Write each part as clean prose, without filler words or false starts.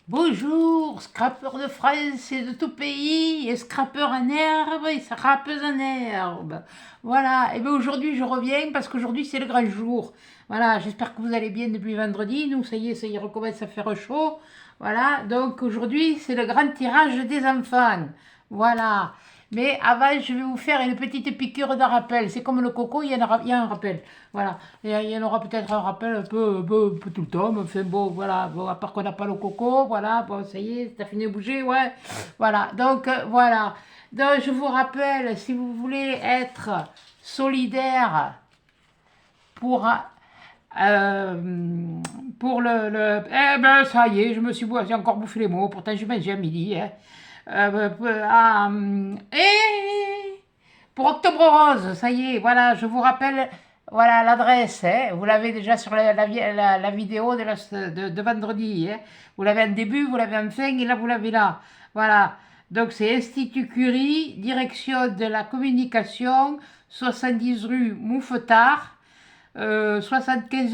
Bonjour, scrapeurs de fraises et de tout pays, et scrapeurs en herbe et scrapeuses en herbe. Voilà, et bien aujourd'hui je reviens parce qu'aujourd'hui c'est le grand jour. Voilà, j'espère que vous allez bien depuis vendredi. Nous, ça y est, recommence à faire chaud. Voilà, donc aujourd'hui c'est le grand tirage des enfants. Voilà. Mais avant, je vais vous faire une petite piqûre de rappel. C'est comme le coco, il y a un rappel. Voilà. Il y en aura peut-être un rappel un peu tout le temps. Mais enfin bon, voilà. Bon, à part qu'on n'a pas le coco, voilà. Bon, ça y est, t'as fini de bouger, ouais. Voilà. Donc, voilà. Donc, je vous rappelle, si vous voulez être solidaire pour, euh, pour Eh ben, ça y est, j'ai encore bouffé les mots. Pourtant, je mangé à midi, hein. Et pour Octobre Rose, ça y est, voilà, je vous rappelle, voilà l'adresse, hein, vous l'avez déjà sur la vidéo de vendredi, hein. Vous l'avez en début, vous l'avez en fin, et là vous l'avez là. Voilà, donc c'est Institut Curie, direction de la communication, 70 rue Mouffetard, 75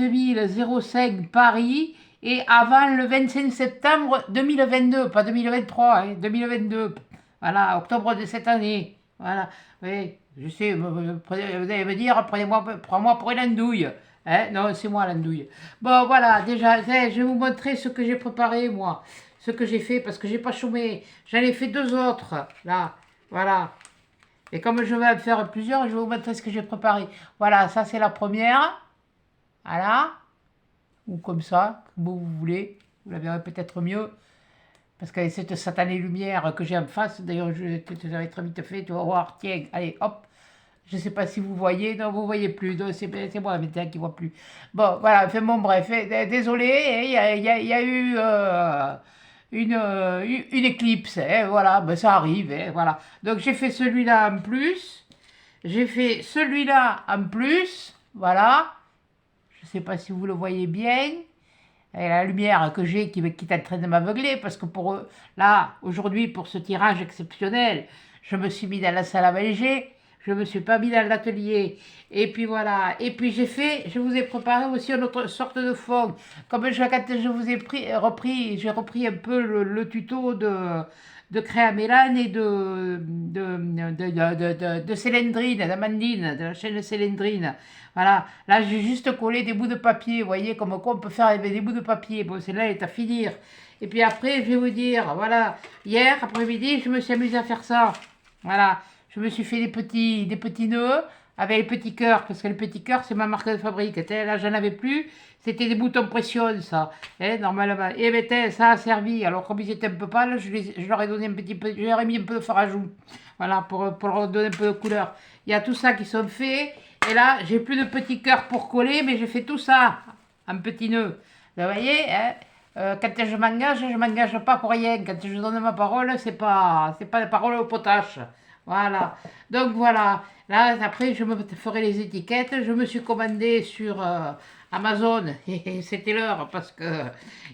005 Paris, et avant le 25 septembre 2022, pas 2023, hein, 2022. Voilà, octobre de cette année. Voilà, oui, je sais, vous allez me dire, prends-moi pour une andouille. Hein? Non, c'est moi l'andouille. Bon, voilà, déjà, je vais vous montrer ce que j'ai préparé, moi. Ce que j'ai fait, parce que j'ai pas chômé. J'en ai fait deux autres, là. Voilà. Et comme je vais en faire plusieurs, je vais vous montrer ce que j'ai préparé. Voilà, ça c'est la première. Voilà. Ou comme ça, comme vous voulez. Vous la verrez peut-être mieux. Parce qu'avec cette satanée lumière que j'ai en face, d'ailleurs, je te l'avais très vite fait, tu vas voir, tiens, allez, hop. Je ne sais pas si vous voyez, non, vous ne voyez plus, c'est moi maintenant qui ne vois plus. Bon, voilà, enfin bon, bref, désolé, hein, il y a eu une éclipse, hein, voilà, ben, ça arrive, hein, voilà. Donc j'ai fait celui-là en plus, j'ai fait celui-là en plus, voilà. Je ne sais pas si vous le voyez bien. Et la lumière que j'ai qui est en train de m'aveugler, parce que là, aujourd'hui, pour ce tirage exceptionnel, je me suis mis dans la salle à manger, je me suis pas mis dans l'atelier. Et puis voilà. Et puis je vous ai préparé aussi une autre sorte de fond. Quand je vous ai j'ai repris un peu le tuto de Créamélan et de Célendrine, d'Amandine, de la chaîne Célendrine. Voilà, là j'ai juste collé des bouts de papier, vous voyez, comme quoi on peut faire avec des bouts de papier. Bon, celle-là elle est à finir. Et puis après, je vais vous dire, voilà, hier après-midi, je me suis amusée à faire ça. Voilà, je me suis fait des petits nœuds avec les petits cœurs, parce que les petits cœurs, c'est ma marque de fabrique. Là, j'en avais plus, c'était des boutons pression, ça, normalement. Et ben, ça a servi. Alors, comme ils étaient un peu pâles, je leur ai donné un petit peu, je leur ai mis un peu de farajou. Voilà, pour leur donner un peu de couleur. Il y a tout ça qui sont faits. Et là, j'ai plus de petits cœurs pour coller, mais j'ai fait tout ça en petits nœuds. Vous voyez, hein, quand je m'engage pas pour rien. Quand je donne ma parole, c'est pas la parole au potache. Voilà. Donc voilà. Là, après, je me ferai les étiquettes. Je me suis commandé sur Amazon, et c'était l'heure, parce que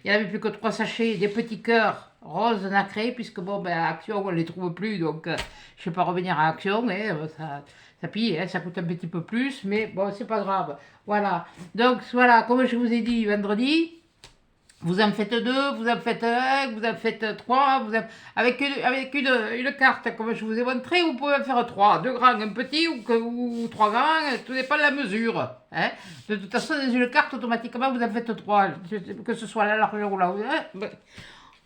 il n'y avait plus que trois sachets, des petits cœurs roses nacrés, puisque bon, ben, à Action, on ne les trouve plus, donc je ne vais pas revenir à Action, hein, ça pille, hein, ça coûte un petit peu plus, mais bon, c'est pas grave. Voilà. Donc voilà, comme je vous ai dit vendredi, vous en faites deux, vous en faites un, vous en faites trois, avec une carte, comme je vous ai montré, vous pouvez en faire trois, deux grands, un petit ou trois grands, tout dépend de la mesure. Hein. De toute façon, dans une carte, automatiquement, vous en faites trois, que ce soit la largeur ou la hauteur. Hein.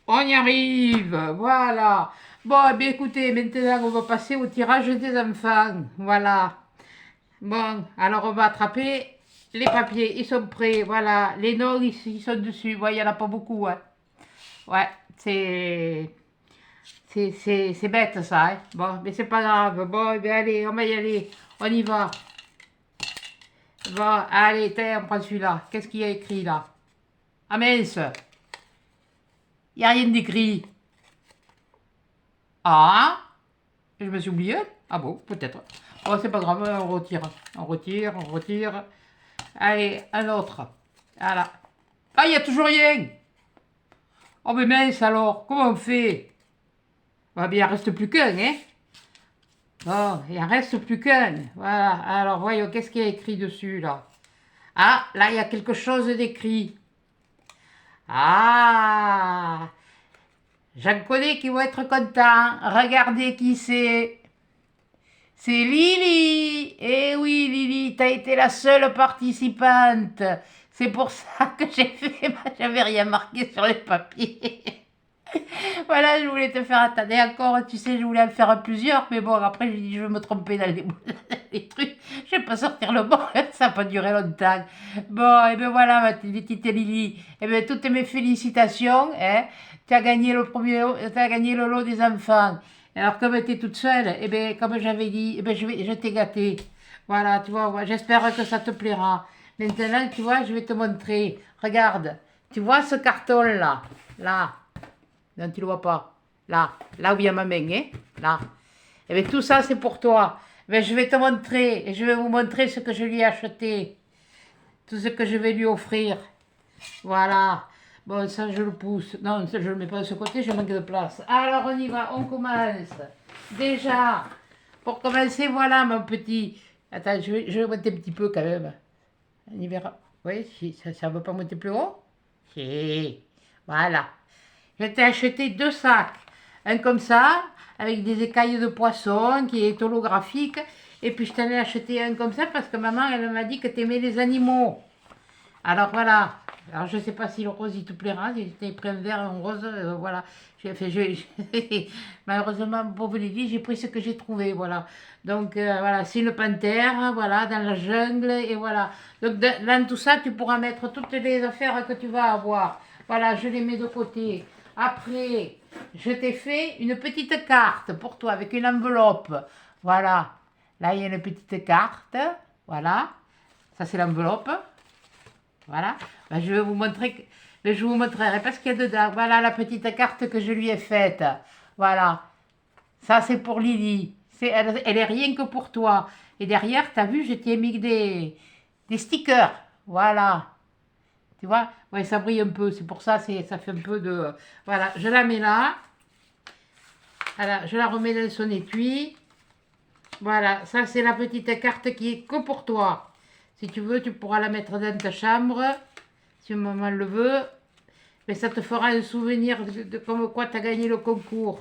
On y arrive, voilà. Bon, eh bien écoutez, maintenant on va passer au tirage des enfants. Voilà. Bon, alors on va attraper les papiers, ils sont prêts, voilà. Les noms, ils sont dessus. Ouais, il n'y en a pas beaucoup, hein. Ouais, c'est bête ça, hein. Bon, mais c'est pas grave. Bon, eh bien allez, on va y aller. On y va. Bon, allez, tiens, on prend celui-là. Qu'est-ce qu'il y a écrit là? Ah mince, il n'y a rien d'écrit. Ah, je me suis oublié. Ah bon, peut-être. Oh, c'est pas grave, on retire. On retire, on retire. Allez, un autre. Voilà. Ah, il n'y a toujours rien. Oh, mais mince alors, comment on fait? Ah, bien, il en reste plus qu'un, hein? Bon, il en reste plus qu'un. Voilà. Alors, voyons, qu'est-ce qu'il y a écrit dessus, là? Ah, là, il y a quelque chose d'écrit. Ah! J'en connais qui vont être contents. Regardez qui c'est. C'est Lily. Eh oui, Lily, t'as été la seule participante. C'est pour ça que j'ai fait. J'avais rien marqué sur les papiers. Voilà, je voulais te faire attendre encore. Tu sais, je voulais en faire plusieurs, mais bon, après, j'ai dit, je vais me tromper dans les trucs. Je vais pas sortir le bon. Ça n'a pas duré longtemps. Bon, et ben voilà, ma petite Lily. Et ben toutes mes félicitations. Hein. Tu as gagné tu as gagné le lot des enfants. Alors, comme tu es toute seule, et ben, comme j'avais dit, eh ben, je t'ai gâté. Voilà, tu vois, j'espère que ça te plaira. Maintenant, tu vois, je vais te montrer. Regarde, tu vois ce carton-là, là. Non, tu ne le vois pas. Là où il y a ma main, hein? Là. Et bien, tout ça, c'est pour toi. Mais je vais te montrer, et je vais vous montrer ce que je lui ai acheté. Tout ce que je vais lui offrir. Voilà. Bon, ça, je le pousse. Non, ça, je le mets pas de ce côté, je manque de place. Alors, on y va, on commence. Déjà, pour commencer, voilà, mon petit... Attends, je vais monter un petit peu quand même. On y verra. Oui, si, ça ne veut pas monter plus haut? Si. Voilà. Je t'ai acheté 2 sacs. Un comme ça, avec des écailles de poisson, qui est holographique. Et puis je t'en ai acheté un comme ça parce que maman, elle m'a dit que tu aimais les animaux. Alors voilà. Alors je ne sais pas si le rose il te plaira. Si tu pris un vert, un rose, voilà. J'ai fait, malheureusement, pauvre Lily, j'ai pris ce que j'ai trouvé, voilà. Donc voilà, c'est une panthère, voilà, dans la jungle, et voilà. Donc dans tout ça, tu pourras mettre toutes les affaires que tu vas avoir. Voilà, je les mets de côté. Après, je t'ai fait une petite carte pour toi avec une enveloppe. Voilà. Là, il y a une petite carte. Voilà. Ça, c'est l'enveloppe. Voilà. Ben, je vais vous montrer. Ben, je vous montrerai pas ce qu'il y a dedans. Voilà la petite carte que je lui ai faite. Voilà. Ça, c'est pour Lily. Elle est rien que pour toi. Et derrière, tu as vu, je t'ai mis des stickers. Voilà. Tu vois? Ouais, ça brille un peu. C'est pour ça, ça fait un peu de... Voilà, je la mets là. Voilà, je la remets dans son étui. Voilà, ça c'est la petite carte qui est que pour toi. Si tu veux, tu pourras la mettre dans ta chambre. Si maman le veut. Mais ça te fera un souvenir de comme quoi tu as gagné le concours.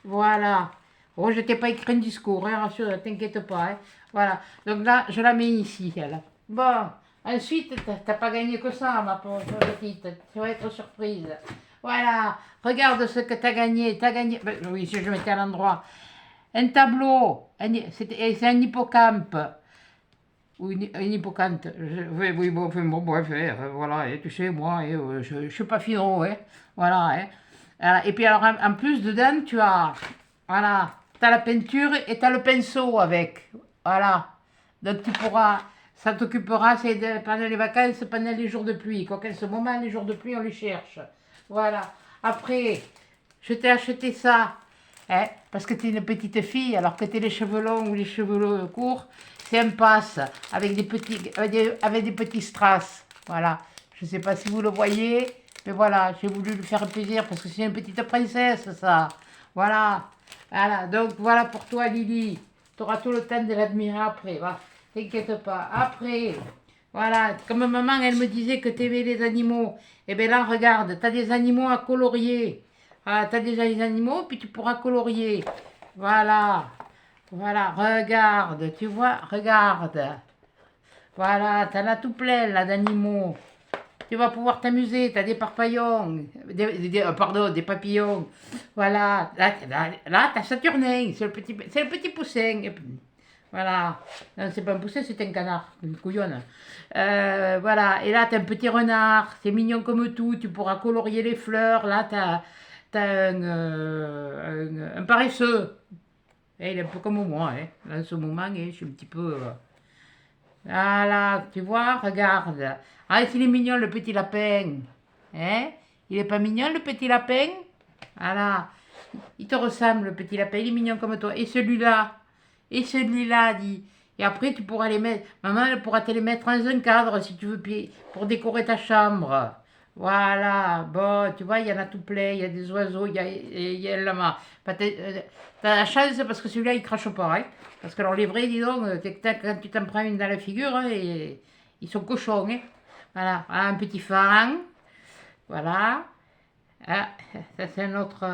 Voilà. Oh, je t'ai pas écrit un discours, hein, rassure, t'inquiète pas. Hein. Voilà. Donc là, je la mets ici, elle. Bon. Ensuite, t'as pas gagné que ça, ma pauvre petite. Tu vas être surprise. Voilà. Regarde ce que tu as gagné. Tu as gagné. Ben, oui, si je mettais à l'endroit. Un tableau. C'est un hippocampe. Ou une hippocampe. Oui, oui, bon, enfin, bon, bref, voilà. Et tu sais, moi, je ne suis pas finot. Hein, voilà. Hein. Et puis, alors, en plus, dedans, tu as. Voilà. Tu as la peinture et tu as le pinceau avec. Voilà. Donc, tu pourras. Ça t'occupera pendant les vacances, pendant les jours de pluie. Quoi qu'en ce moment, les jours de pluie, on les cherche. Voilà. Après, je t'ai acheté ça. Hein, parce que tu es une petite fille, alors que tu as les cheveux longs ou les cheveux courts, c'est un passe avec des petits strass. Voilà. Je ne sais pas si vous le voyez, mais voilà, j'ai voulu lui faire plaisir parce que c'est une petite princesse, ça. Voilà. Voilà. Donc, voilà pour toi, Lily. Tu auras tout le temps de l'admirer après. Va. T'inquiète pas. Après, voilà, comme maman, elle me disait que tu aimais les animaux. Eh bien là, regarde, tu as des animaux à colorier. Ah, tu as déjà les animaux, puis tu pourras colorier. Voilà. Voilà, regarde, tu vois, regarde. Voilà, tu en as tout plein là d'animaux. Tu vas pouvoir t'amuser, tu as des parpaillons, pardon, des papillons. Voilà, là tu as Saturnin, c'est le petit poussin. Voilà. Non, c'est pas un poussin, c'est un canard, une couillonne. Voilà. Et là, tu as un petit renard. C'est mignon comme tout. Tu pourras colorier les fleurs. Là, tu as, un paresseux. Et il est un peu comme moi. Hein. En ce moment, hein, je suis un petit peu... Voilà, tu vois, regarde. Ah, il est mignon, le petit lapin. Hein? Il est pas mignon, le petit lapin? Voilà. Il te ressemble, le petit lapin. Il est mignon comme toi. Et celui-là? Et celui-là, dit. Et après, tu pourras les mettre. Maman, elle pourra te les mettre dans un cadre si tu veux, pour décorer ta chambre. Voilà. Bon, tu vois, il y en a tout plein. Il y a des oiseaux, il y a un lama. T'as la chance parce que celui-là, il crache pas. Hein. Parce que alors, les vrais, dis donc, quand tu t'en prends une dans la figure, hein, ils sont cochons. Hein. Voilà. Un petit faran. Voilà. Ah, ça c'est notre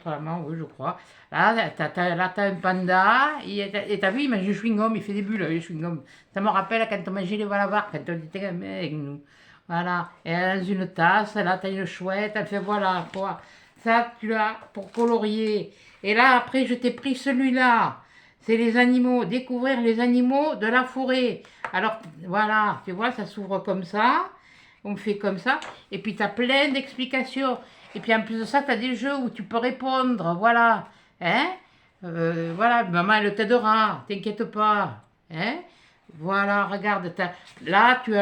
amant, oui, je crois. Là, t'as un panda, et t'as vu, il mange du chewing-gum, il fait des bulles avec le chewing-gum. Ça me rappelle quand on mangeait les valabar, quand on était gamin avec nous. Voilà, et elle est dans une tasse, là, t'as une chouette, elle fait voilà, quoi. Ça, tu l'as pour colorier. Et là, après, je t'ai pris celui-là. C'est les animaux, découvrir les animaux de la forêt. Alors, voilà, tu vois, ça s'ouvre comme ça. On fait comme ça. Et puis, tu as plein d'explications. Et puis, en plus de ça, tu as des jeux où tu peux répondre. Voilà. Hein? Voilà, maman, elle t'aidera. T'inquiète pas. Hein? Voilà, regarde. Là, tu as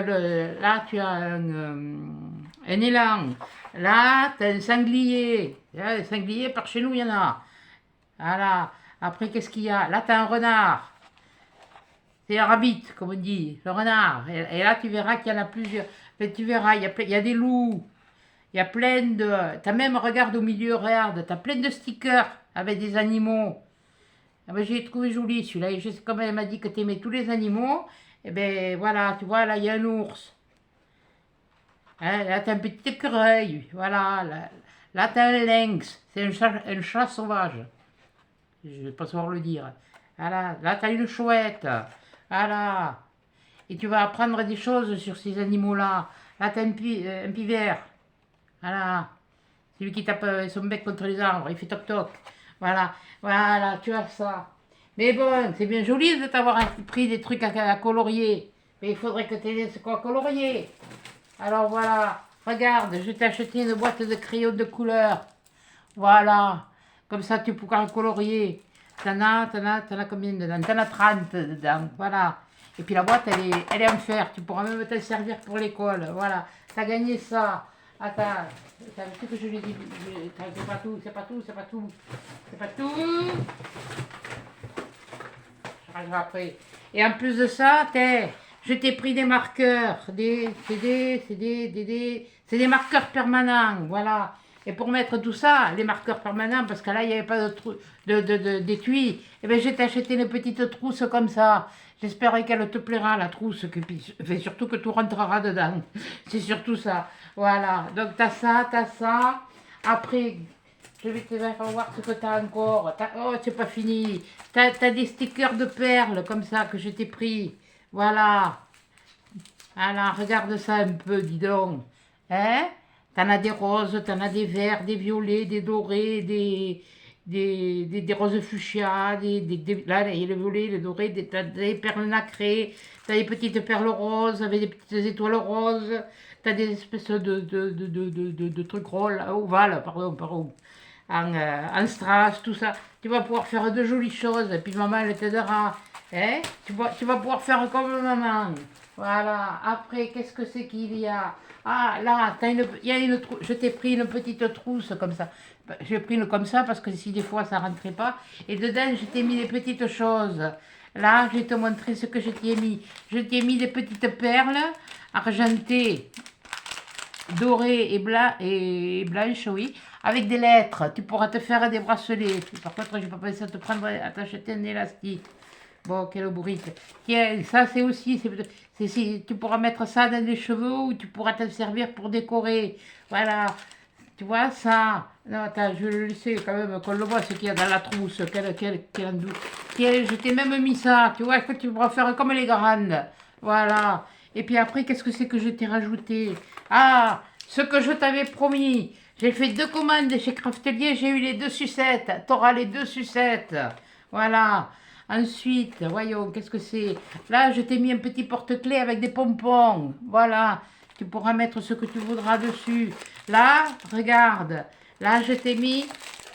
un élan. Là, tu as un sanglier. Là, les sangliers, par chez nous, il y en a. Voilà. Après, qu'est-ce qu'il y a? Là, tu as un renard. C'est un rabbit, comme on dit, le renard. Et là, tu verras qu'il y en a plusieurs. Mais tu verras, il y a des loups. Il y a plein de... T'as même, regarde au milieu, regarde, t'as plein de stickers avec des animaux. Ah ben, j'ai trouvé joli celui-là. Et je sais, comme elle m'a dit que t'aimais tous les animaux, et ben voilà, tu vois, là, il y a un ours. Hein, là, t'as un petit écureuil. Voilà. Là t'as un lynx. C'est un chat sauvage. Je ne vais pas savoir le dire. Voilà. Là, t'as une chouette. Voilà. Et tu vas apprendre des choses sur ces animaux-là. Là, t'as un pivert. Voilà. Celui qui tape son bec contre les arbres, il fait toc-toc. Voilà. Voilà, tu as ça. Mais bon, c'est bien joli de t'avoir pris des trucs à colorier. Mais il faudrait que tu aies ce quoi colorier. Alors voilà. Regarde, je t'ai acheté une boîte de crayons de couleur. Voilà. Comme ça, tu pourras colorier. T'en as combien dedans? T'en as 30 dedans. Voilà. Et puis la boîte, elle est en fer. Tu pourras même t'en servir pour l'école. Voilà. T'as gagné ça. Attends. T'as vu que je l'ai dit? C'est pas tout, c'est pas tout, c'est pas tout. C'est pas tout. Je rangerai après. Et en plus de ça, je t'ai pris des marqueurs. C'est des marqueurs permanents. Voilà. Et pour mettre tout ça, les marqueurs permanents, parce que là, il n'y avait pas d'étui, et bien, je t'ai acheté une petite trousse comme ça. J'espère qu'elle te plaira, la trousse, fait surtout que tout rentrera dedans. C'est surtout ça. Voilà. Donc, t'as ça, t'as ça. Après, je vais te faire voir ce que t'as encore. Oh, c'est pas fini. T'as des stickers de perles, comme ça, que je t'ai pris. Voilà. Voilà, regarde ça un peu, dis donc. Hein? T'en as des roses, t'en as des verts, des violets, des dorés, des roses fuchsia, là, il y a le violet, le doré, t'as des perles nacrées, t'as des petites perles roses avec des petites étoiles roses, t'as des espèces de trucs rôles, ovales, pardon, en strass, tout ça. Tu vas pouvoir faire de jolies choses, et puis maman, elle t'aidera. Hein? Tu vas pouvoir faire comme maman. Voilà. Après, qu'est-ce que c'est qu'il y a? Ah, là, il y a je t'ai pris une petite trousse comme ça. J'ai pris comme ça parce que si des fois ça rentrait pas. Et dedans, je t'ai mis des petites choses. Là, je vais te montrer ce que je t'ai mis. Je t'ai mis des petites perles argentées, dorées et blanches, oui, avec des lettres. Tu pourras te faire des bracelets. Par contre, je n'ai pas pensé à te prendre, à t'acheter un élastique. Bon, quelle bourrique. Tiens, ça c'est aussi, tu pourras mettre ça dans les cheveux ou tu pourras te servir pour décorer. Voilà, tu vois ça. Non, attends, je le laisser quand même qu'on le voit ce qu'il y a dans la trousse. Quel andou. Tiens, je t'ai même mis ça, tu vois, que tu pourras faire comme les grandes. Voilà. Et puis après, qu'est-ce que c'est que je t'ai rajouté? Ah, ce que je t'avais promis. J'ai fait 2 commandes chez Craftelier, j'ai eu les 2 sucettes. T'auras les 2 sucettes. Voilà. Ensuite, voyons, qu'est-ce que c'est? Là, je t'ai mis un petit porte-clés avec des pompons. Voilà. Tu pourras mettre ce que tu voudras dessus. Là, regarde. Là, je t'ai mis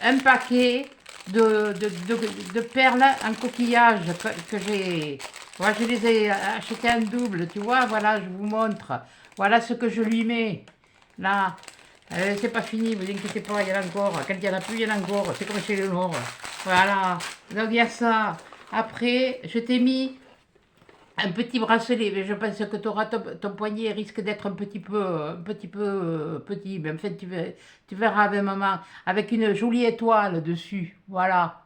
un paquet de perles en coquillage que j'ai. Moi, je les ai achetées en double. Tu vois, voilà, je vous montre. Voilà ce que je lui mets. Là. C'est pas fini, vous inquiétez pas, il y en a encore. Quand il n'y en a plus, il y en a encore. C'est comme chez les Nord. Voilà. Donc, il y a ça. Après, je t'ai mis un petit bracelet, mais je pense que ton poignet risque d'être un petit peu petit. Mais en fait, tu verras avec maman, avec une jolie étoile dessus. Voilà.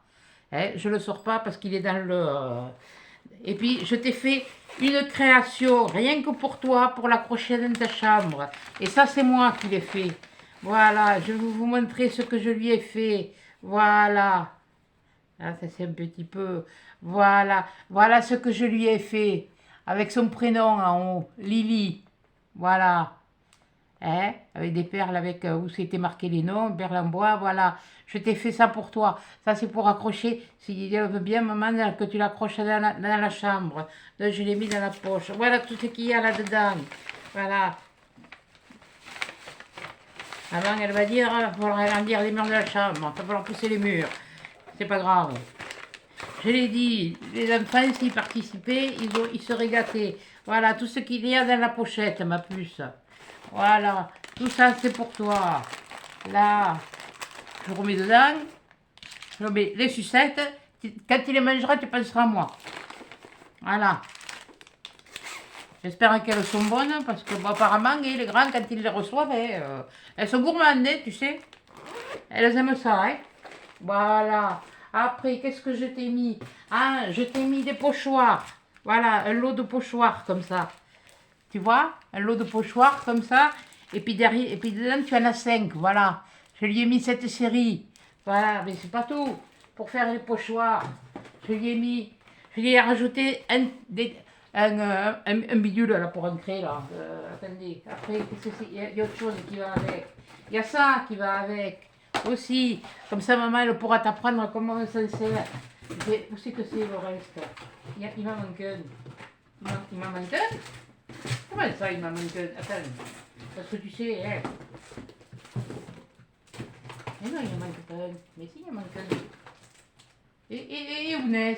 Hein, je ne le sors pas parce qu'il est Et puis, je t'ai fait une création, rien que pour toi, pour l'accrocher dans ta chambre. Et ça, c'est moi qui l'ai fait. Voilà, je vais vous montrer ce que je lui ai fait. Voilà. Ah, ça, c'est un petit peu... Voilà. Voilà ce que je lui ai fait. Avec son prénom en haut. Lily. Voilà. Hein, avec des perles avec où c'était marqué les noms, perles en bois, voilà. Je t'ai fait ça pour toi. Ça, c'est pour accrocher. Si elle veut bien, maman, que tu l'accroches dans la chambre. Donc, je l'ai mis dans la poche. Voilà tout ce qu'il y a là-dedans. Voilà. Maman, elle va dire, il va falloir agrandir les murs de la chambre. Il va falloir pousser les murs. C'est pas grave. Je l'ai dit, les enfants, s'ils participaient, ils seraient gâtés. Voilà, tout ce qu'il y a dans la pochette, ma puce. Voilà, tout ça c'est pour toi. Là, je remets dedans, je remets les sucettes. Quand tu les mangeras, tu penseras à moi. Voilà. J'espère qu'elles sont bonnes parce que bon, apparemment, les grands, quand ils les reçoivent, elles sont gourmandes, tu sais. Elles aiment ça, hein. Voilà. Après, qu'est-ce que je t'ai mis? Ah, je t'ai mis des pochoirs. Voilà, un lot de pochoirs comme ça. Tu vois, un lot de pochoirs comme ça, et puis derrière, et puis dedans tu en as 5, voilà. Je lui ai mis cette série, voilà, mais c'est pas tout. Pour faire les pochoirs, je lui ai rajouté un bidule là pour entrer là. Attendez, après, qu'est-ce que c'est? Il y a autre chose qui va avec. Il y a ça qui va avec aussi. Comme ça, maman, elle pourra t'apprendre comment on s'en sert. Où c'est que c'est le reste? Il m'en manque un. Il m'en manque un? Comment ça, il m'en manque un? Attends, parce que tu sais, hein. Mais non, il ne manque pas un. Mais si, il en manque un. Et Younes?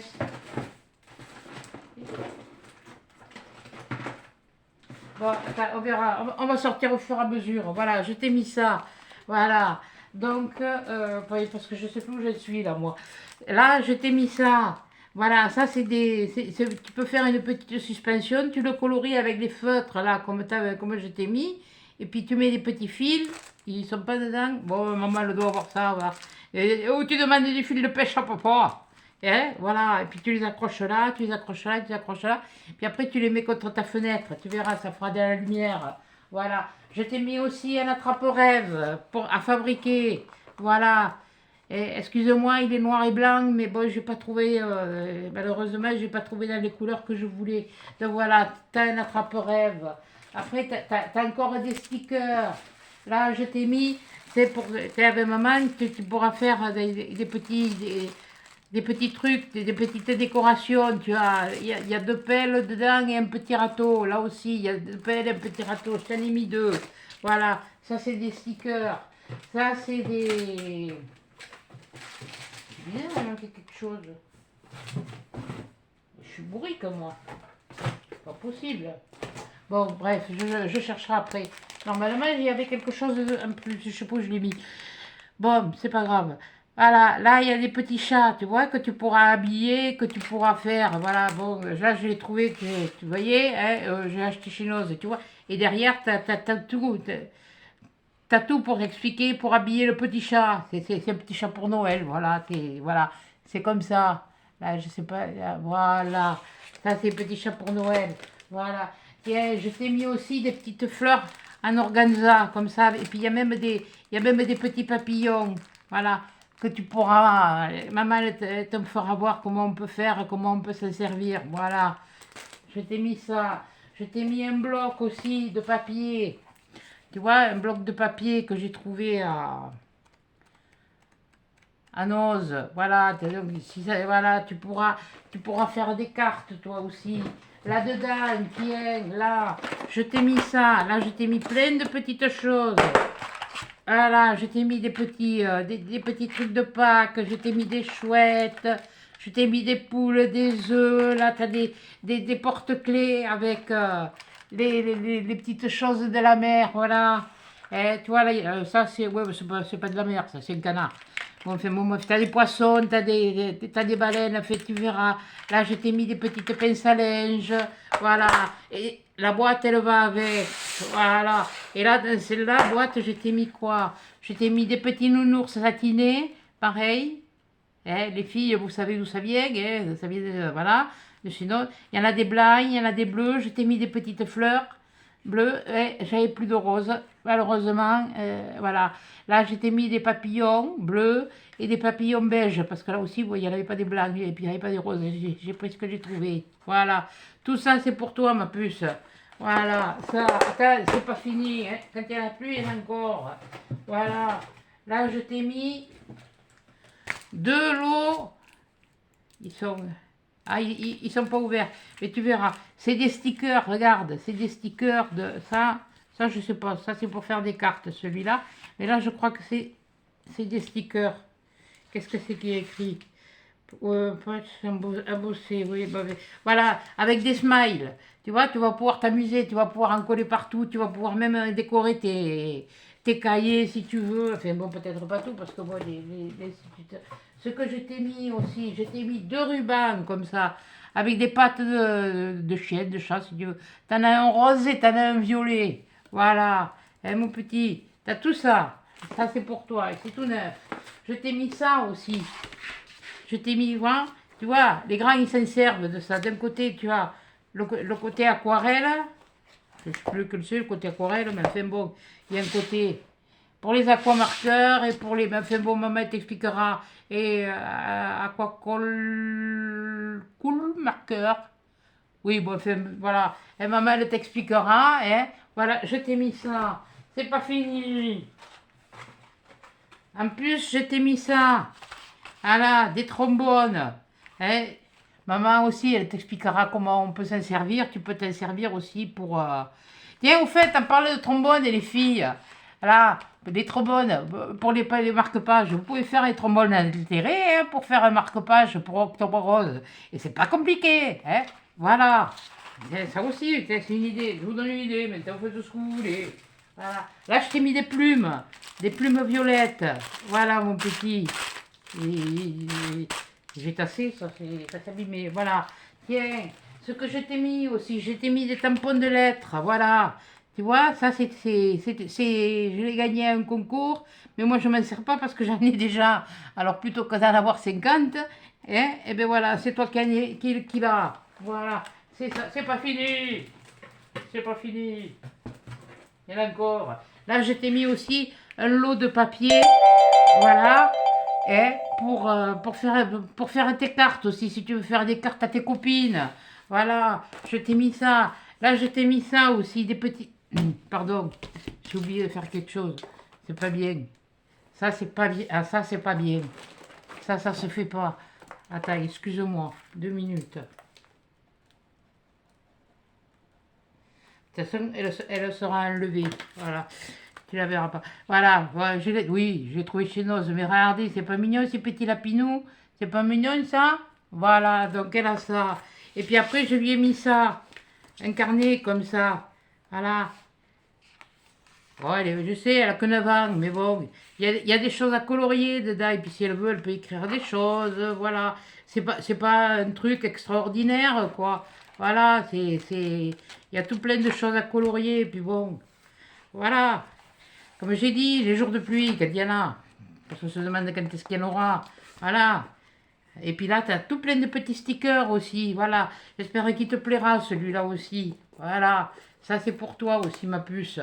Bon, attends, on verra. On va sortir au fur et à mesure. Voilà, je t'ai mis ça. Voilà. Donc, parce que je sais plus où je suis là, moi. Là, je t'ai mis ça. Voilà, ça c'est tu peux faire une petite suspension, tu le colories avec des feutres là, comme je t'ai mis, et puis tu mets des petits fils, ils sont pas dedans. Bon, maman elle doit avoir ça, voilà. Ou tu demandes des fils de pêche à papa. Hein, voilà, et puis tu les accroches là, tu les accroches là, tu les accroches là, puis après tu les mets contre ta fenêtre, tu verras, ça fera de la lumière. Voilà, je t'ai mis aussi un attrape-rêve à fabriquer. Voilà. Excusez-moi, il est noir et blanc, mais bon, j'ai pas trouvé, malheureusement, j'ai pas trouvé dans les couleurs que je voulais. Donc voilà, t'as un attrape-rêve. Après, t'as encore des stickers. Là, je t'ai mis, t'es avec maman, tu pourras faire des petits trucs, des petites décorations. Tu as, il y a deux pelles dedans et un petit râteau. Là aussi, il y a deux pelles et un petit râteau. Je t'en ai mis deux. Voilà, ça c'est des stickers. Ça c'est des... Bien, il manquait quelque chose. Je suis bourrique, moi. C'est pas possible. Bon, bref, je chercherai après. Normalement, il y avait quelque chose en plus. Je sais pas où je l'ai mis. Bon, c'est pas grave. Voilà, là, il y a des petits chats, tu vois, que tu pourras habiller, que tu pourras faire. Voilà, bon, là, je l'ai trouvé, tu voyais, hein, j'ai acheté chez Noz, tu vois. Et derrière, t'as tout. T'as tout pour expliquer, pour habiller le petit chat. C'est un petit chat pour Noël, voilà. Voilà, c'est comme ça. Là, je sais pas, là, voilà. Ça, c'est petit chat pour Noël. Voilà. Tiens, je t'ai mis aussi des petites fleurs en organza, comme ça. Et puis, il y a même des petits papillons. Voilà. Que tu pourras. Maman, elle te fera voir comment on peut faire, comment on peut s'en servir. Voilà. Je t'ai mis ça. Je t'ai mis un bloc aussi de papier. Tu vois, un bloc de papier que j'ai trouvé à Noz. Voilà, voilà, tu pourras faire des cartes toi aussi. Là-dedans, tiens, là, je t'ai mis ça. Là, je t'ai mis plein de petites choses. Voilà, je t'ai mis des petits trucs de Pâques. Je t'ai mis des chouettes. Je t'ai mis des poules, des œufs. Là, tu as des porte-clés avec... les petites choses de la mer, voilà. Et tu vois, là, ça, ouais, c'est pas de la mer, ça, c'est un canard. Bon, enfin, bon, t'as des poissons, t'as des baleines, fait, tu verras. Là, je t'ai mis des petites pinces à linge, voilà. Et la boîte, elle va avec, voilà. Et là, dans celle-là, boîte, je t'ai mis quoi? Je t'ai mis des petits nounours satinés, pareil. Les filles, vous savez d'où ça vient, voilà. Sinon, il y en a des blancs, il y en a des bleus. Je t'ai mis des petites fleurs bleues. Et j'avais plus de roses, malheureusement. Voilà. Là, je t'ai mis des papillons bleus et des papillons beiges. Parce que là aussi, il n'y en avait pas des blancs et puis il n'y avait pas des roses. J'ai pris ce que j'ai trouvé. Voilà. Tout ça, c'est pour toi, ma puce. Voilà. Ça, attends, c'est pas fini. Hein. Quand il n'y en a plus, il y en a encore. Voilà. Là, je t'ai mis deux lots. Ils sont... Ah, ils sont pas ouverts, mais tu verras. C'est des stickers, regarde, c'est des stickers de ça. Ça, je sais pas, ça c'est pour faire des cartes, celui-là. Mais là, je crois que c'est des stickers. Qu'est-ce que c'est qui est écrit? Un bosser, oui. Bah, voilà, avec des smiles. Tu vois, tu vas pouvoir t'amuser, tu vas pouvoir en coller partout, tu vas pouvoir même décorer tes cahiers si tu veux. Enfin, bon, peut-être pas tout, parce que moi, ce que je t'ai mis aussi, je t'ai mis deux rubans comme ça, avec des pattes de chien, de chat, si tu veux. T'en as un rose et t'en as un violet. Voilà, hein, mon petit, t'as tout ça. Ça, c'est pour toi, et c'est tout neuf. Je t'ai mis ça aussi. Je t'ai mis, voilà, tu vois, les grands, ils s'en servent de ça. D'un côté, tu as le côté aquarelle. Je ne sais plus que le côté aquarelle, mais enfin bon, il y a un côté pour les aquamarqueurs et pour les... Enfin bon, maman t'expliquera. Et cool marqueur. Oui, bon, enfin, voilà. Et maman, elle t'expliquera. Hein. Voilà, je t'ai mis ça. C'est pas fini. En plus, je t'ai mis ça. Voilà, des trombones. Hein. Maman aussi, elle t'expliquera comment on peut s'en servir. Tu peux t'en servir aussi pour... Tiens, au fait, on parle de trombones et les filles. Voilà, les trombones, pour les marque-pages, vous pouvez faire les trombones altérés hein, pour faire un marque-page pour Octobre Rose. Et c'est pas compliqué. Hein. Voilà. Ça aussi, c'est une idée. Je vous donne une idée, maintenant vous faites tout ce que vous voulez. Voilà. Là, je t'ai mis des plumes violettes. Voilà, mon petit. J'ai tassé, ça s'est abîmé. Voilà. Tiens, ce que je t'ai mis aussi, je t'ai mis des tampons de lettres. Voilà. Tu vois, ça, je l'ai gagné à un concours, mais moi, je ne m'en sers pas parce que j'en ai déjà. Alors, plutôt que d'en avoir 50, hein, et bien voilà, c'est toi qui l'as. Voilà. C'est ça, c'est pas fini. C'est pas fini. Il y en a encore. Là, je t'ai mis aussi un lot de papier. Voilà. Et pour faire tes cartes aussi, si tu veux faire des cartes à tes copines. Voilà. Je t'ai mis ça. Là, je t'ai mis ça aussi, des petits... Pardon, j'ai oublié de faire quelque chose. C'est pas bien. Ça, c'est pas bien. Ah, ça, c'est pas bien. Ça se fait pas. Attends, excuse-moi. 2 minutes. De toute façon, elle sera enlevée. Voilà. Tu la verras pas. Voilà. Voilà oui, j'ai trouvé chez Noz. Mais regardez, c'est pas mignon ces petits lapinous. C'est pas mignon ça. Voilà. Donc elle a ça. Et puis après, je lui ai mis ça. Un carnet comme ça. Voilà. Ouais, je sais, elle a que 9 ans, mais bon, il y a des choses à colorier dedans, et puis si elle veut, elle peut écrire des choses, voilà. C'est pas un truc extraordinaire, quoi. Voilà, il y a tout plein de choses à colorier, et puis bon, voilà. Comme j'ai dit, les jours de pluie, quand il y en a, parce qu'on se demande quand est-ce qu'il y en aura, voilà. Et puis là, tu as tout plein de petits stickers aussi, voilà. J'espère qu'il te plaira, celui-là aussi, voilà. Ça, c'est pour toi aussi, ma puce.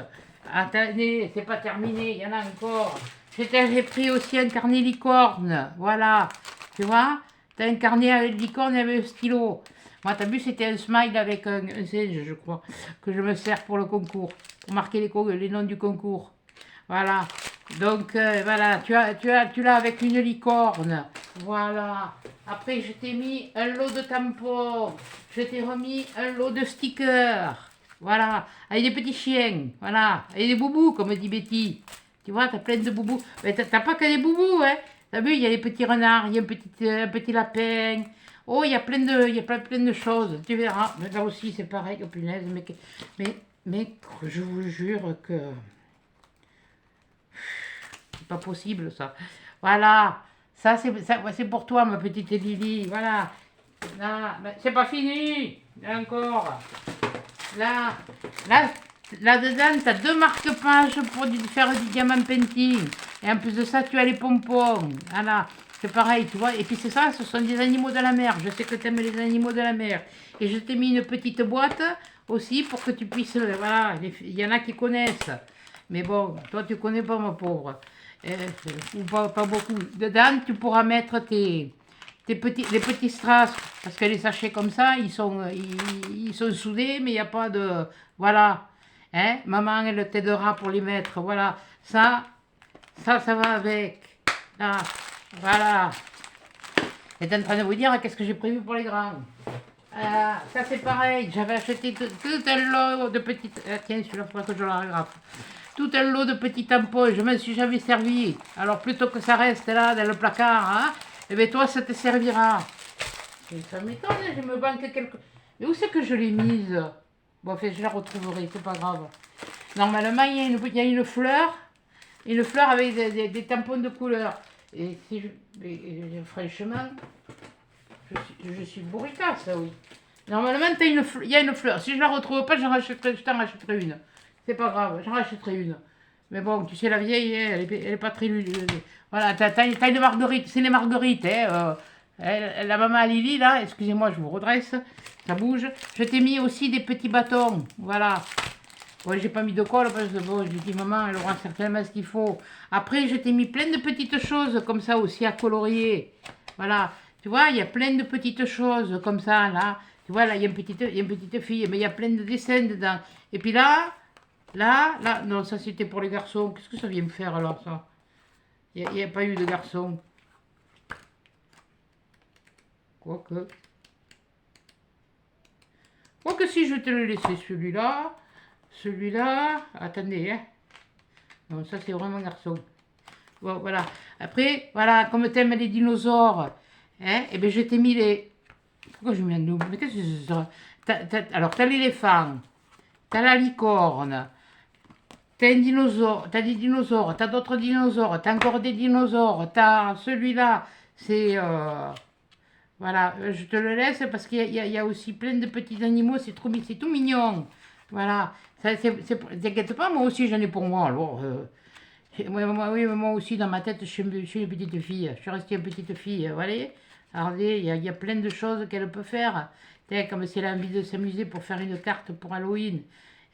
Attendez, c'est pas terminé, il y en a encore. J'ai pris aussi un carnet licorne, voilà. Tu vois, t'as un carnet avec licorne et avec un stylo. Moi, t'as vu, c'était un smile avec un singe, je crois, que je me sers pour le concours, pour marquer les noms du concours. Voilà. Donc, voilà, tu l'as avec une licorne. Voilà. Après, je t'ai mis un lot de tampons. Je t'ai remis un lot de stickers. Voilà, avec des petits chiens, voilà, avec des boubous, comme dit Betty. Tu vois, t'as plein de boubous. Mais t'as pas que des boubous, hein. T'as vu, il y a des petits renards, il y a un petit lapin. Oh, il y a plein de choses, tu verras. Mais là aussi, c'est pareil, oh punaise, mais je vous jure que... C'est pas possible, ça. Voilà, ça, c'est pour toi, ma petite Lily, voilà. Là, c'est pas fini, encore. Là-dedans, tu as 2 marque-pages pour faire du diamant painting. Et en plus de ça, tu as les pompons. Voilà. C'est pareil, tu vois. Et puis c'est ça, ce sont des animaux de la mer. Je sais que tu aimes les animaux de la mer. Et je t'ai mis une petite boîte aussi pour que tu puisses... Voilà, il y en a qui connaissent. Mais bon, toi tu connais pas, ma pauvre. Ou pas beaucoup. Dedans, tu pourras mettre les petits strass. Parce que les sachets comme ça, ils sont soudés, mais il n'y a pas de... Voilà. Hein? Maman, elle t'aidera pour les mettre. Voilà. Ça va avec. Là. Voilà. J'étais en train de vous dire qu'est-ce que j'ai prévu pour les grands. Ça c'est pareil, j'avais acheté tout un lot de petites... tiens, celui-là, il faudrait que je la regarde. Tout un lot de petits tampons, je me suis jamais servi. Alors plutôt que ça reste là dans le placard, hein, eh bien toi ça te servira. Et ça m'étonne, je me banque quelque... Mais où c'est que je l'ai mise? Bon, enfin, je la retrouverai, c'est pas grave. Normalement, il y a une fleur avec des tampons de couleur. Et si franchement, je suis bourricasse, oui. Normalement, il y a une fleur. Si je la retrouve pas, je t'en rachèterai une. C'est pas grave, j'en rachèterai une. Mais bon, tu sais, la vieille, elle est pas très... Voilà, t'as une marguerite, c'est les marguerites. Hein, la maman Lily, là, excusez-moi, je vous redresse, ça bouge. Je t'ai mis aussi des petits bâtons, voilà. Ouais, j'ai pas mis de colle parce que bon, j'ai dit maman, elle aura certainement ce qu'il faut. Après, je t'ai mis plein de petites choses comme ça aussi à colorier. Voilà, tu vois, il y a plein de petites choses comme ça, là. Tu vois, là, il y a une petite fille, mais il y a plein de dessins dedans. Et puis là, non, ça c'était pour les garçons. Qu'est-ce que ça vient me faire alors, ça? Il n'y a pas eu de garçons. Quoique si je te le laissais celui-là. Celui-là, attendez, hein. Non, ça c'est vraiment garçon. Bon, voilà. Après, voilà, comme t'aimes les dinosaures, hein, et bien je t'ai mis les... Pourquoi je mets un double? Mais qu'est-ce que c'est ça? Alors, t'as l'éléphant, t'as la licorne, t'as un dinosaure, t'as des dinosaures, t'as d'autres dinosaures, t'as encore des dinosaures, t'as celui-là, c'est... voilà, je te le laisse parce qu'il y a aussi plein de petits animaux, c'est tout mignon. Voilà, t'inquiète pas, moi aussi j'en ai pour moi. Alors, oui, moi aussi dans ma tête, je suis une petite fille. Je suis restée une petite fille, vous voyez. Regardez, il y a plein de choses qu'elle peut faire. Comme si elle a envie de s'amuser pour faire une carte pour Halloween.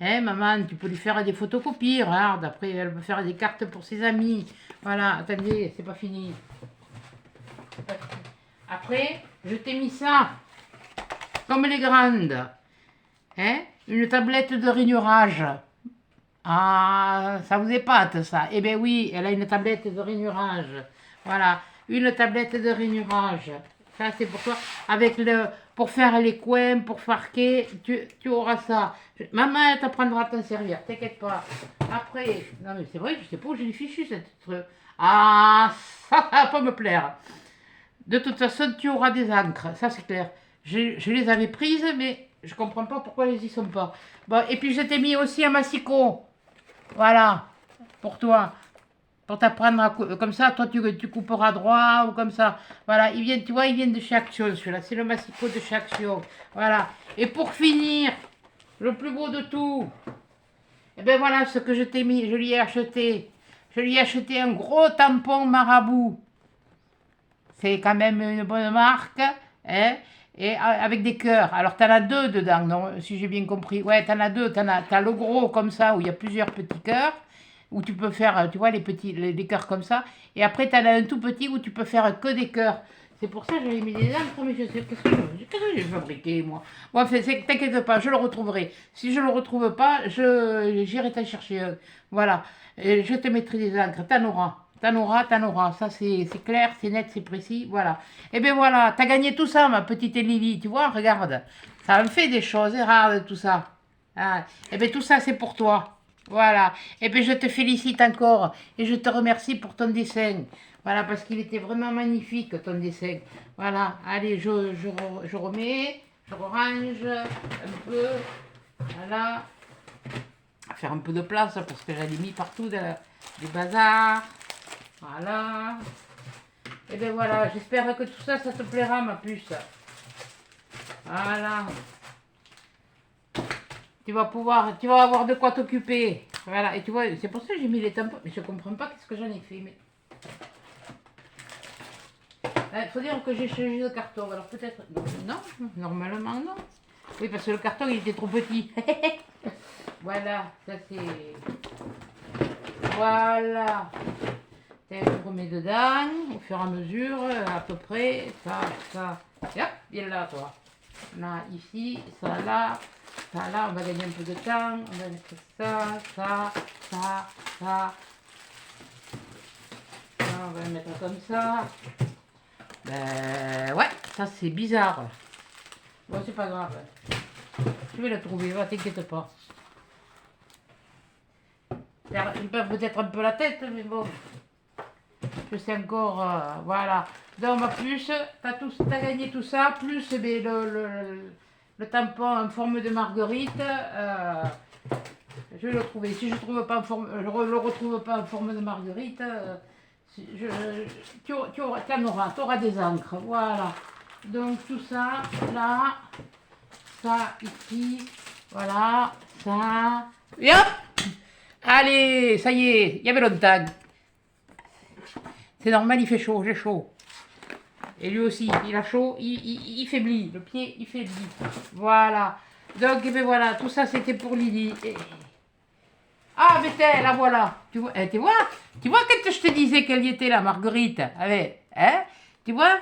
Hein, maman, tu peux lui faire des photocopies, regarde. Après, elle peut faire des cartes pour ses amis. Voilà, attendez, c'est pas fini. Après, je t'ai mis ça, comme les grandes. Hein, une tablette de rainurage. Ah, ça vous épate ça? Eh bien oui, elle a une tablette de rainurage. Voilà, une tablette de rainurage. Ça c'est pour toi. Pour faire les coins, pour farquer, tu auras ça. Maman, elle t'apprendra à t'en servir, t'inquiète pas. Après, non mais c'est vrai, je sais pas où j'ai les fichus cette truc. Ah, ça va pas me plaire. De toute façon, tu auras des encres, ça c'est clair. Je les avais prises, mais je comprends pas pourquoi elles y sont pas. Bon, et puis je t'ai mis aussi un massicot. Voilà, pour toi. Pour t'apprendre à comme ça, toi tu couperas droit ou comme ça. Voilà, tu vois, ils viennent de chez Action, celui-là. C'est le massicot de chez Action. Voilà. Et pour finir, le plus beau de tout, et ben voilà ce que je t'ai mis, je lui ai acheté. Je lui ai acheté un gros tampon marabout. C'est quand même une bonne marque, hein, et avec des cœurs. Alors, tu en as deux dedans, non, si j'ai bien compris. Ouais, tu en as deux. T'as le gros comme ça, où il y a plusieurs petits cœurs, où tu peux faire, tu vois, les cœurs comme ça. Et après, tu en as un tout petit où tu peux faire que des cœurs. C'est pour ça que j'avais mis des encres, mais je sais qu'est-ce que j'ai fabriqué, moi. Bon, enfin, t'inquiète pas, je le retrouverai. Si je le retrouve pas, j'irai t'en chercher un. Voilà. Et je te mettrai des encres, t'en auras. T'en auras, ça c'est clair, c'est net, c'est précis, voilà. Et bien voilà, t'as gagné tout ça, ma petite Lily, tu vois, regarde. Ça me fait des choses, regarde tout ça. Ah, et bien tout ça c'est pour toi, voilà. Et bien je te félicite encore, et je te remercie pour ton dessin. Voilà, parce qu'il était vraiment magnifique, ton dessin. Voilà, allez, je remets, je range un peu, voilà. Faire un peu de place, parce que j'en ai mis partout des bazars. Voilà. Et bien voilà, j'espère que tout ça, ça te plaira, ma puce. Voilà. Tu vas avoir de quoi t'occuper. Voilà, et tu vois, c'est pour ça que j'ai mis les tampons. Mais je comprends pas qu'est-ce que j'en ai fait. Mais... Il faut dire que j'ai changé de carton. Alors peut-être... Non, normalement non. Oui, parce que le carton, il était trop petit. Voilà, ça c'est... Voilà. Je remets dedans, au fur et à mesure, à peu près. Ça. Et hop, viens là, toi. Là, ici, ça, là. Ça, là, on va gagner un peu de temps. On va mettre ça. Ça, on va le mettre comme ça. Ben, ouais, ça c'est bizarre. Bon, c'est pas grave. Je vais le trouver, va, t'inquiète pas. Ils peuvent peut-être un peu la tête, mais bon. Je sais encore, voilà. Donc, en plus, t'as gagné tout ça, plus eh bien, le tampon en forme de marguerite. Je vais le trouver. Si je trouve pas en forme, je le retrouve pas en forme de marguerite, tu auras des encres. Voilà. Donc tout ça, là, ça ici, voilà, ça. Et hop! Allez, ça y est, il y avait longtemps. C'est normal, il fait chaud, j'ai chaud. Et lui aussi, il a chaud, il faiblit, le pied, il faiblit. Voilà. Donc, et bien voilà, tout ça c'était pour Lily. Ah, mais t'es, la voilà. Tu vois, tu vois quand je te disais qu'elle y était, la Marguerite. Allez, hein? Tu vois?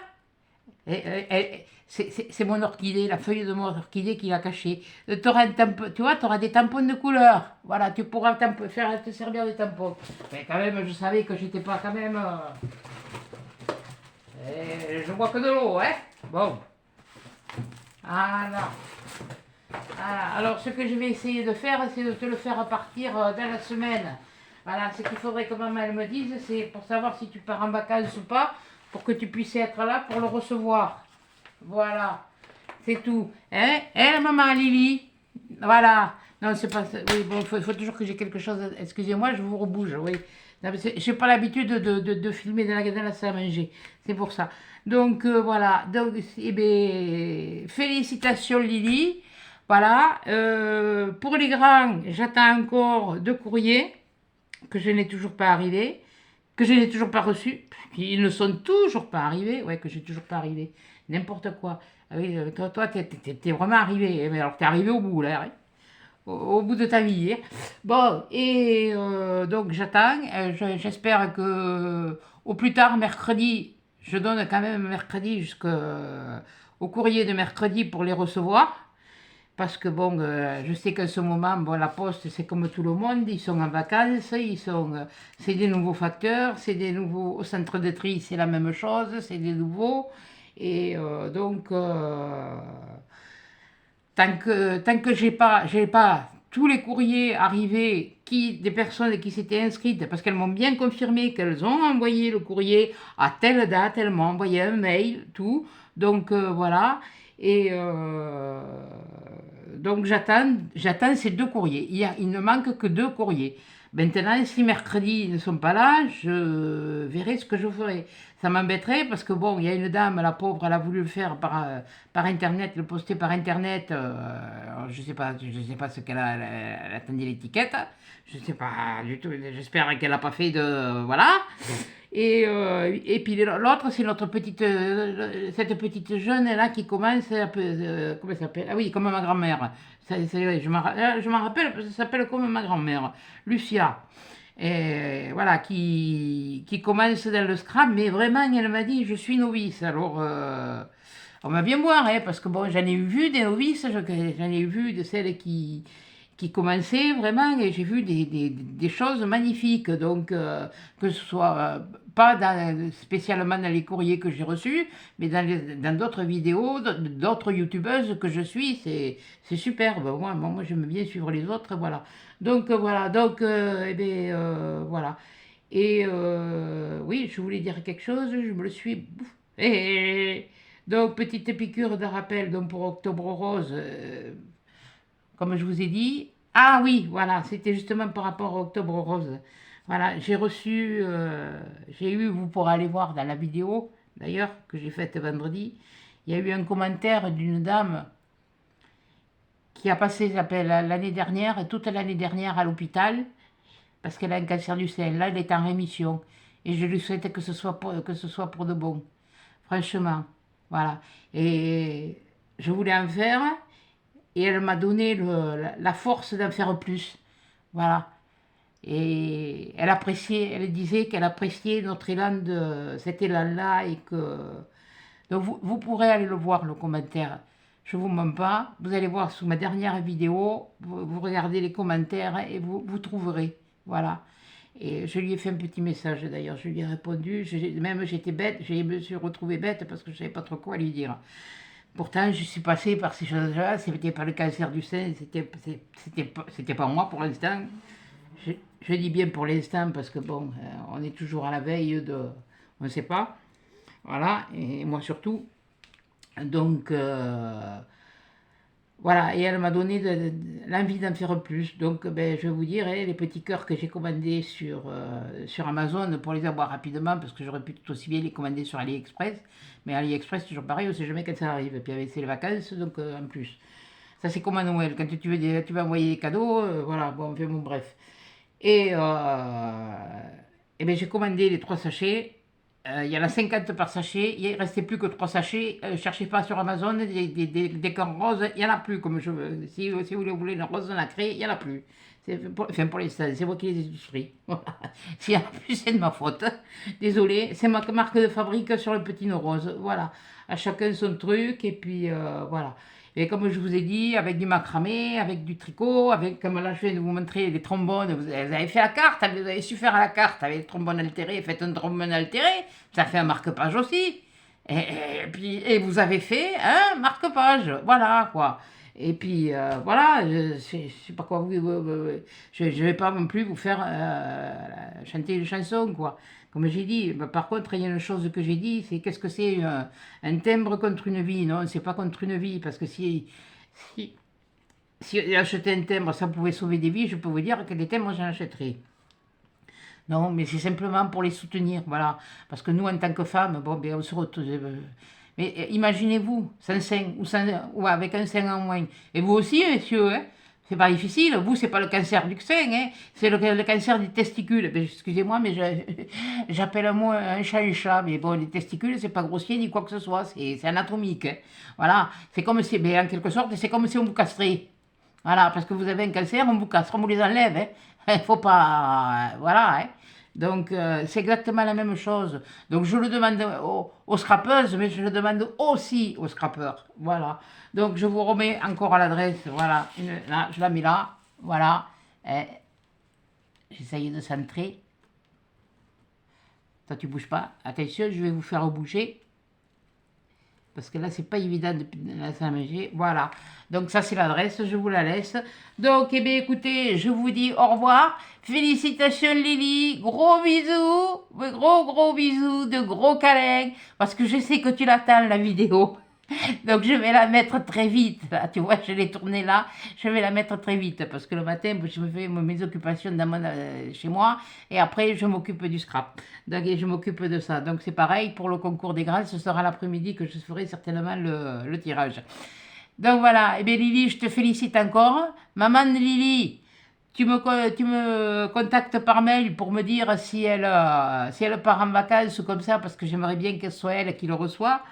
C'est mon orchidée, la feuille de mon orchidée qui l'a cachée. Tu vois, tu auras des tampons de couleur. Voilà, tu pourras te servir des tampons. Mais quand même, je savais que j'étais pas quand même... je bois que de l'eau, hein? Bon. Voilà. Alors, ce que je vais essayer de faire, c'est de te le faire partir dans la semaine. Voilà, ce qu'il faudrait que maman elle me dise, c'est pour savoir si tu pars en vacances ou pas, pour que tu puisses être là pour le recevoir. Voilà, c'est tout. Hein, maman Lily? Voilà. Non, c'est pas... Oui, bon, il faut toujours que j'ai quelque chose... Excusez-moi, je vous rebouge, oui. Je n'ai pas l'habitude de filmer dans la salle à manger. C'est pour ça. Donc, voilà. Donc, eh bien, félicitations Lily. Voilà. Pour les grands, j'attends encore 2 courriers que je n'ai toujours pas arrivés, que je n'ai toujours pas reçus. Ils ne sont toujours pas arrivés. Ouais, que j'ai toujours pas arrivé. N'importe quoi. Ah oui, toi, t'es vraiment arrivé. Mais alors, t'es arrivé au bout, là. Hein, au bout de ta vie. Hein. Bon, et donc j'attends. J'espère que au plus tard, mercredi, je donne quand même mercredi jusqu'au courrier de mercredi pour les recevoir. Parce que bon, je sais qu'en ce moment, bon, la poste, c'est comme tout le monde, ils sont en vacances, c'est des nouveaux facteurs, c'est des nouveaux, au centre de tri, c'est la même chose, c'est des nouveaux. Et donc, tant que j'ai pas tous les courriers arrivés des personnes qui s'étaient inscrites, parce qu'elles m'ont bien confirmé qu'elles ont envoyé le courrier à telle date, elles m'ont envoyé un mail, tout. Donc voilà. Et donc j'attends ces 2 courriers. Il ne manque que 2 courriers. Maintenant, si mercredi ils ne sont pas là, je verrai ce que je ferai. Ça m'embêterait parce que bon, il y a une dame, la pauvre, elle a voulu le faire par internet, le poster par internet. Je sais pas ce qu'elle a, elle a attendu l'étiquette. Je sais pas du tout. J'espère qu'elle n'a pas fait de voilà. Et puis l'autre, c'est cette petite jeune là qui commence un peu, comment ça s'appelle? Ah oui, comme ma grand-mère. Je m'en rappelle, ça s'appelle comme ma grand-mère, Lucia. Et voilà, qui commence dans le scrap, mais vraiment, elle m'a dit, je suis novice. Alors, on va bien voir, hein, parce que bon, j'en ai vu des novices, j'en ai vu de celles qui commençaient vraiment, et j'ai vu des choses magnifiques. Donc, que ce soit pas spécialement dans les courriers que j'ai reçus, mais dans d'autres vidéos, d'autres youtubeuses que je suis, c'est superbe. Moi j'aime bien suivre les autres, voilà. Donc, voilà, donc, eh bien, voilà. Et oui, je voulais dire quelque chose, je me le suis... Donc, petite piqûre de rappel donc pour Octobre Rose, comme je vous ai dit. Ah oui, voilà, c'était justement par rapport à Octobre Rose. Voilà, j'ai eu, vous pourrez aller voir dans la vidéo, d'ailleurs, que j'ai faite vendredi, il y a eu un commentaire d'une dame qui a passé l'année dernière, toute l'année dernière à l'hôpital, parce qu'elle a un cancer du sein. Là, elle est en rémission. Et je lui souhaite que ce soit pour de bon. franchement, voilà. Et je voulais en faire, et elle m'a donné la force d'en faire plus, voilà. Et elle appréciait, elle disait qu'elle appréciait notre élan cet élan-là, et que... Donc vous pourrez aller le voir, le commentaire. Je ne vous mens pas, vous allez voir sous ma dernière vidéo, vous regardez les commentaires et vous trouverez, voilà. Et je lui ai fait un petit message d'ailleurs, je lui ai répondu, même j'étais bête, je me suis retrouvée bête parce que je ne savais pas trop quoi lui dire. Pourtant, je suis passée par ces choses-là, ce n'était pas le cancer du sein, c'était pas moi pour l'instant. Je dis bien pour l'instant parce que bon, on est toujours à la veille de... On ne sait pas, voilà, et moi surtout. Donc, voilà, et elle m'a donné l'envie d'en faire plus. Donc, ben, je vais vous dire, les petits cœurs que j'ai commandés sur Amazon pour les avoir rapidement, parce que j'aurais pu tout aussi bien les commander sur AliExpress. Mais AliExpress, toujours pareil, on ne sait jamais quand ça arrive. Et puis avec c'est les vacances, donc en plus. Ça, c'est comme à Noël. Quand tu vas envoyer des cadeaux, voilà, bon, enfin, bon, bref. Et ben, j'ai commandé les 3 sachets. Il y en a 50 par sachet, il ne restait plus que 3 sachets. Cherchez pas sur Amazon, des cornes roses, il n'y en a plus. Comme je veux. Si vous voulez une rose nacrée, il n'y en a plus. Pour l'instant, c'est moi qui les ai tous pris. Voilà. S'il n'y en a plus, c'est de ma faute. Désolé, c'est ma marque de fabrique sur le petit nœud rose. Voilà. À chacun son truc, et puis voilà. Et comme je vous ai dit, avec du macramé, avec du tricot, comme là je viens de vous montrer des trombones, vous avez fait la carte, vous avez su faire à la carte avec le trombone altéré, faites un trombone altéré, ça fait un marque-page aussi. Et vous avez fait un marque-page, voilà quoi. Et puis voilà, je ne sais pas quoi je ne vais pas non plus vous faire chanter une chanson quoi. Comme j'ai dit, par contre, il y a une chose que j'ai dit, c'est qu'est-ce que c'est un timbre contre une vie? Non, c'est pas contre une vie, parce que si acheter un timbre, ça pouvait sauver des vies, je peux vous dire que des timbres, j'en achèterais. Non, mais c'est simplement pour les soutenir, voilà. Parce que nous, en tant que femmes, bon, ben, on se retrouve. Mais imaginez-vous, sans sein, ou avec un sein en moins. Et vous aussi, messieurs, hein? C'est pas difficile. Vous, c'est pas le cancer du sein, hein? C'est le cancer des testicules. Ben, excusez-moi, mais j'appelle moi un chat. Mais bon, les testicules, c'est pas grossier ni quoi que ce soit. C'est anatomique, hein. Voilà. C'est comme si, ben, en quelque sorte, c'est comme si on vous castrait. Voilà, parce que vous avez un cancer, on vous castre, on vous les enlève, hein. Il faut pas... voilà, hein. Donc, c'est exactement la même chose. Donc, je le demande aux scrapeuses, mais je le demande aussi aux scrapeurs. Voilà. Donc, je vous remets encore à l'adresse. Voilà. Là, je la mets là. Voilà. J'essaye de centrer. Toi, tu bouges pas. Attention, je vais vous faire bouger. Parce que là, c'est pas évident de laisser à manger. Voilà. Donc, ça, c'est l'adresse. Je vous la laisse. Donc, eh bien, écoutez, je vous dis au revoir. Félicitations, Lily. Gros bisous. Gros bisous. De gros câlins. Parce que je sais que tu l'attends, la vidéo. Donc je vais la mettre très vite, là, tu vois, je l'ai tournée là, je vais la mettre très vite, parce que le matin, je me fais mes occupations chez moi, et après je m'occupe du scrap, donc et je m'occupe de ça. Donc c'est pareil, pour le concours des grâces, ce sera l'après-midi que je ferai certainement le tirage. Donc voilà, et bien Lily, je te félicite encore. Maman Lily, tu me contactes par mail pour me dire si elle part en vacances ou comme ça, parce que j'aimerais bien que ce soit elle qui le reçoit.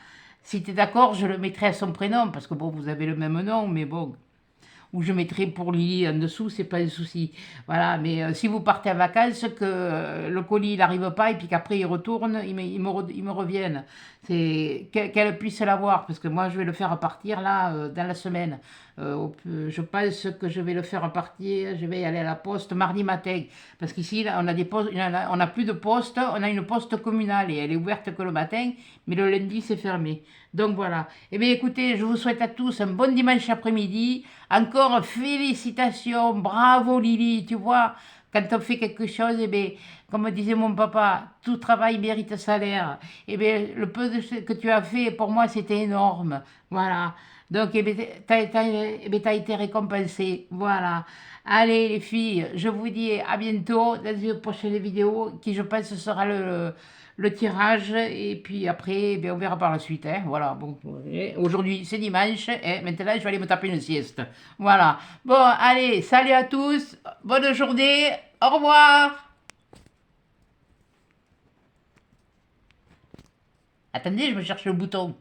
Si tu es d'accord, je le mettrai à son prénom, parce que bon, vous avez le même nom, mais bon, ou je mettrai pour Lily en dessous, c'est pas un souci. Voilà, mais si vous partez en vacances, que le colis il n'arrive pas, et puis qu'après il retourne, il me revienne. C'est qu'elle puisse l'avoir, parce que moi je vais le faire partir là, dans la semaine. Je pense que je vais le faire partir, je vais y aller à la poste mardi matin, parce qu'ici là, on a des postes, on a plus de poste, on a une poste communale, et elle est ouverte que le matin, mais le lundi c'est fermé. Donc voilà. Eh bien écoutez, je vous souhaite à tous un bon dimanche après-midi. Encore félicitations, bravo Lily, tu vois, quand on fait quelque chose, eh bien, comme disait mon papa, tout travail mérite salaire. Eh bien, le peu que tu as fait, pour moi, c'était énorme. Voilà. Donc, eh bien, t'as été récompensé. Voilà. Allez, les filles, je vous dis à bientôt dans une prochaine vidéo qui, je pense, sera le tirage. Et puis après, eh bien, on verra par la suite, hein. Voilà. Bon, aujourd'hui, c'est dimanche. Et maintenant, je vais aller me taper une sieste. Voilà. Bon, allez, salut à tous. Bonne journée. Au revoir. Attendez, je me cherche le bouton.